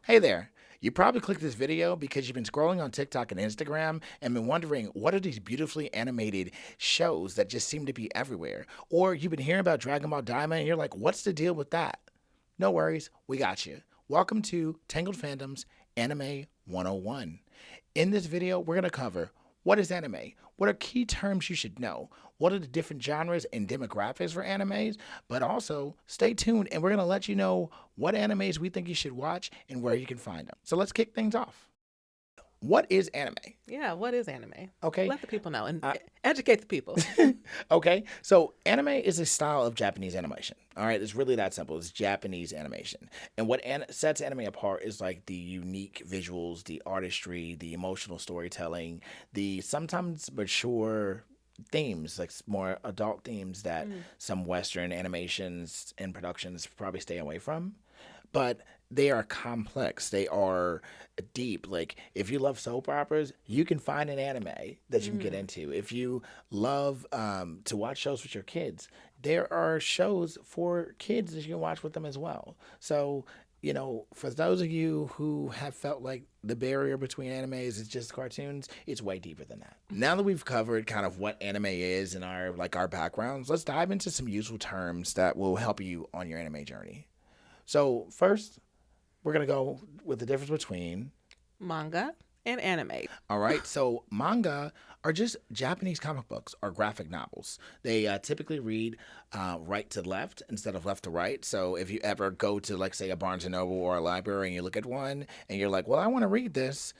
Hey there. You probably clicked this video because you've been scrolling on TikTok and Instagram and been wondering what are these beautifully animated shows that just seem to be everywhere? Or you've been hearing about Dragon Ball Daima and you're like, what's the deal with that? No worries, we got you. Welcome to Tangled Fandom's Anime 101. In this video, we're going to cover what is anime? What are key terms you should know? What are the different genres and demographics for animes? But also, stay tuned and we're going to let you know what animes we think you should watch and where you can find them. So let's kick things off. What is anime? Yeah, what is anime? Okay. Let the people know and educate the people. Okay, so anime is a style of Japanese animation. All right, it's really that simple. It's Japanese animation. And what sets anime apart is like the unique visuals, the artistry, the emotional storytelling, the sometimes mature themes, like more adult themes that some Western animations and productions probably stay away from. But they are complex. They are deep. Like if you love soap operas, you can find an anime that you can get into. If you love to watch shows with your kids, there are shows for kids that you can watch with them as well. So, you know, for those of you who have felt like the barrier between animes is just cartoons, it's way deeper than that. Now that we've covered kind of what anime is and our backgrounds, let's dive into some useful terms that will help you on your anime journey. So first, we're going to go with the difference between Manga and anime. all right. So manga are just Japanese comic books or graphic novels. They typically read right to left instead of left to right. So if you ever go to, like, say, a Barnes and Noble or a library and you look at one and you're like, well, I want to read this,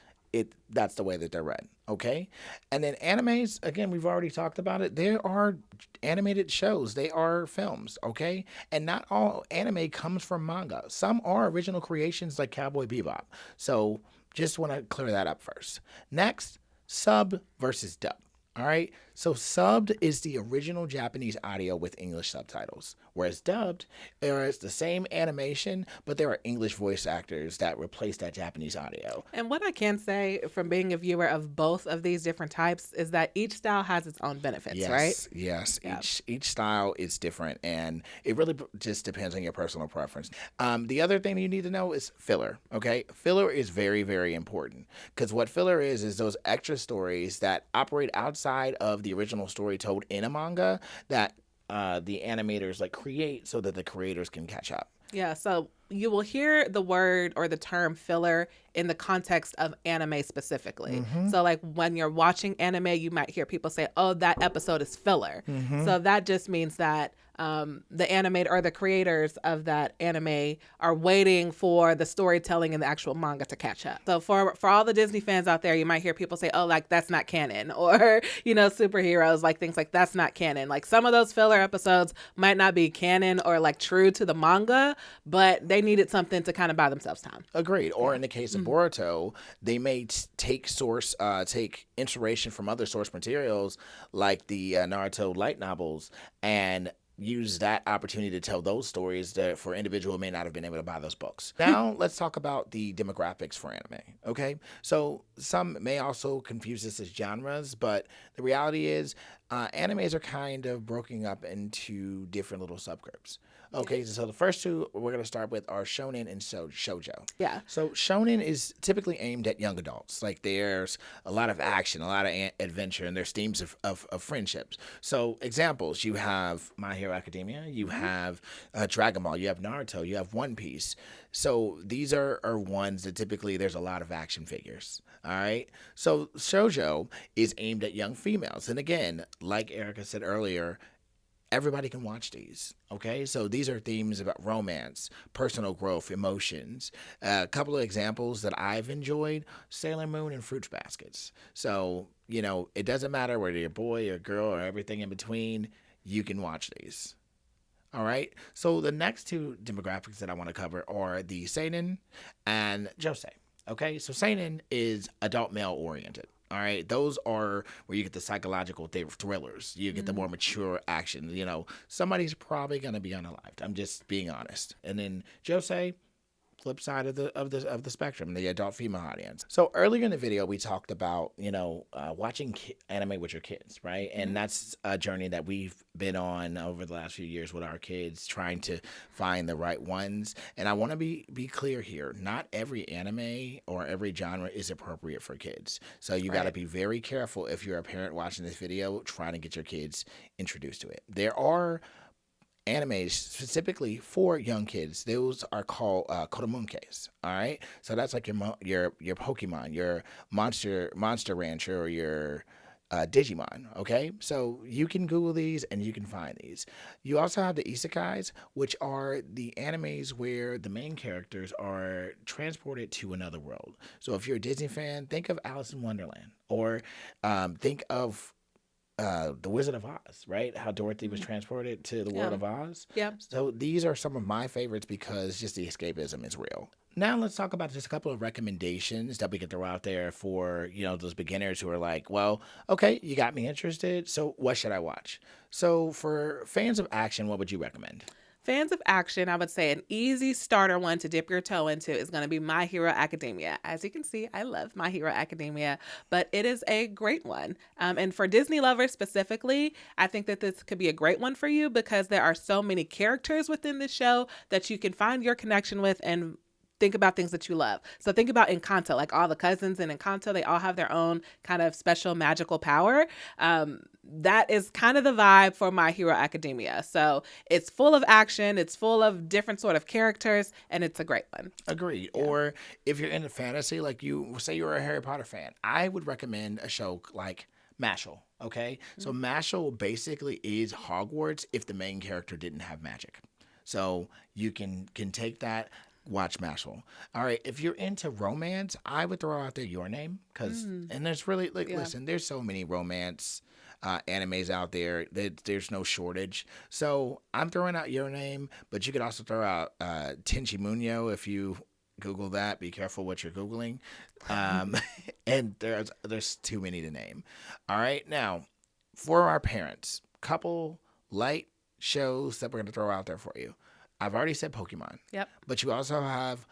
that's the way that they're read. Okay. And then animes, again, we've already talked about it. There are animated shows. They are films. Okay. And not all anime comes from manga. Some are original creations like Cowboy Bebop. So just want to clear that up first. Next, sub versus dub. All right. So subbed is the original Japanese audio with English subtitles, whereas dubbed is the same animation, but there are English voice actors that replace that Japanese audio. And what I can say from being a viewer of both of these different types is that each style has its own benefits, right? Yes. Yeah. Each style is different, and it really just depends on your personal preference. The other thing you need to know is filler. Okay, filler is very, very important because what filler is those extra stories that operate outside of the original story told in a manga that the animators like create so that the creators can catch up. Yeah, so you will hear the word or the term filler in the context of anime specifically. So like when you're watching anime, you might hear people say, oh, that episode is filler. So that just means that the animator or the creators of that anime are waiting for the storytelling in the actual manga to catch up. So for all the Disney fans out there, you might hear people say, oh, like that's not canon, or, you know, superheroes, like things like that's not canon. Like some of those filler episodes might not be canon or like true to the manga, but they needed something to kind of buy themselves time. Agreed. Or in the case of Boruto, they may take inspiration from other source materials like the Naruto light novels and use that opportunity to tell those stories that for individual who may not have been able to buy those books. Now let's talk about the demographics for anime. Okay, so some may also confuse this as genres, but the reality is animes are kind of broken up into different little subgroups. Okay, so the first two we're going to start with are shonen and shojo. Yeah. So shonen is typically aimed at young adults. Like there's a lot of action, a lot of adventure, and there's themes of friendships. So examples, you have My Hero Academia, you have Dragon Ball, you have Naruto, you have One Piece. So these are ones that typically there's a lot of action figures. All right. So shojo is aimed at young females. And again, like Erica said earlier, everybody can watch these. Okay, so these are themes about romance, personal growth, emotions. A couple of examples that I've enjoyed: Sailor Moon and Fruits Baskets. So, you know, it doesn't matter whether you're a boy or girl or everything in between, you can watch these. All right, so the next two demographics that I want to cover are the seinen and josei. Okay, so seinen is adult male oriented. All right, those are where you get the psychological thrillers. You get the more mature action. You know, somebody's probably going to be unalived. I'm just being honest. And then josei, flip side of the spectrum, the adult female audience. So earlier in the video, we talked about watching anime with your kids, right? And that's a journey that we've been on over the last few years with our kids, trying to find the right ones. And I want to be clear here: not every anime or every genre is appropriate for kids. So you got to be very careful if you're a parent watching this video, trying to get your kids introduced to it. There are animes specifically for young kids. Those are called kodomonkes. All right, so that's like your Pokemon, your Monster Rancher, or your Digimon. Okay, so you can Google these and you can find these. You also have the isekais, which are the animes where the main characters are transported to another world. So if you're a Disney fan, think of Alice in Wonderland, or think of the Wizard of Oz, right? How Dorothy was transported to the world of Oz. Yeah. So these are some of my favorites because just the escapism is real. Now let's talk about just a couple of recommendations that we can throw out there for, those beginners who are like, well, okay, you got me interested, so what should I watch? So for fans of action, what would you recommend? Fans of action, I would say an easy starter one to dip your toe into is going to be My Hero Academia. As you can see, I love My Hero Academia, but it is a great one. And for Disney lovers specifically, I think that this could be a great one for you because there are so many characters within the show that you can find your connection with and think about things that you love. So think about Encanto, like all the cousins in Encanto, they all have their own kind of special magical power. That is kind of the vibe for My Hero Academia. So it's full of action, it's full of different sort of characters, and it's a great one. Agreed. Yeah. Or if you're into fantasy, like you say you're a Harry Potter fan, I would recommend a show like Mashal. Okay, so Mashal basically is Hogwarts if the main character didn't have magic. So you can take that. Watch Mashal. All right, if you're into romance, I would throw out there Your Name, because and there's really listen, there's so many romance animes out there that there's no shortage. So I'm throwing out Your Name, but you could also throw out Tenchi Muyo if you Google that. Be careful what you're Googling. And there's too many to name. All right, now for our parents, couple light shows that we're going to throw out there for you. I've already said Pokemon. Yep. But you also have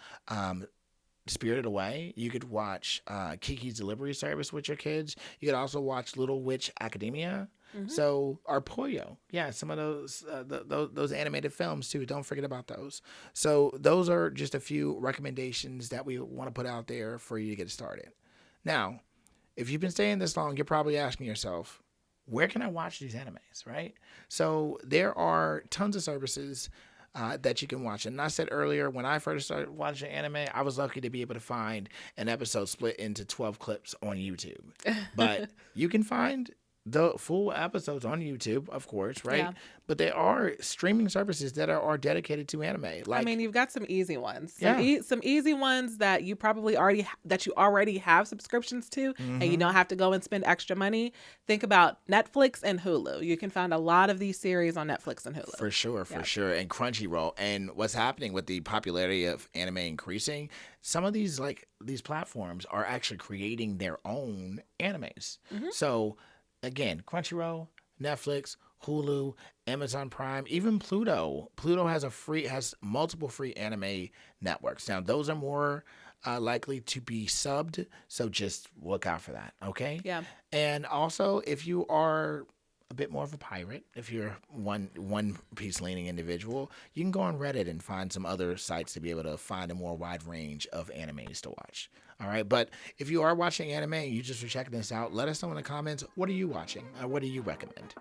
Spirited Away. You could watch Kiki's Delivery Service with your kids. You could also watch Little Witch Academia. So, or Poyo. Yeah, some of those animated films too. Don't forget about those. So those are just a few recommendations that we want to put out there for you to get started. Now, if you've been staying this long, you're probably asking yourself, where can I watch these animes, right? So there are tons of services that you can watch. And I said earlier, when I first started watching anime, I was lucky to be able to find an episode split into 12 clips on YouTube. But you can find the full episodes on YouTube, of course, right? Yeah. But there are streaming services that are dedicated to anime. Like, I mean, you've got some easy ones. Some easy ones that you probably already have subscriptions to, and you don't have to go and spend extra money. Think about Netflix and Hulu. You can find a lot of these series on Netflix and Hulu. For sure. And Crunchyroll. And what's happening with the popularity of anime increasing, some of these platforms are actually creating their own animes. So again, Crunchyroll, Netflix, Hulu, Amazon Prime, even Pluto. Pluto has multiple free anime networks. Now, those are more likely to be subbed, so just look out for that, okay? Yeah. And also, if you are a bit more of a pirate, if you're one piece leaning individual, you can go on Reddit and find some other sites to be able to find a more wide range of animes to watch. All right, but if you are watching anime and you just are checking this out, let us know in the comments, what are you watching? What do you recommend?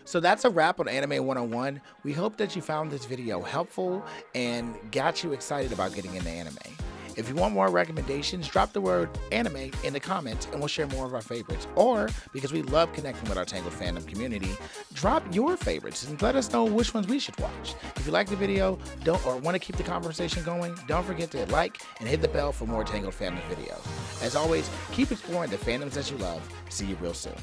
So that's a wrap on Anime 101. We hope that you found this video helpful and got you excited about getting into anime. If you want more recommendations, drop the word anime in the comments and we'll share more of our favorites. Or, because we love connecting with our Tangled Fandom community, drop your favorites and let us know which ones we should watch. If you like the video or want to keep the conversation going, don't forget to like and hit the bell for more Tangled Fandom videos. As always, keep exploring the fandoms that you love. See you real soon.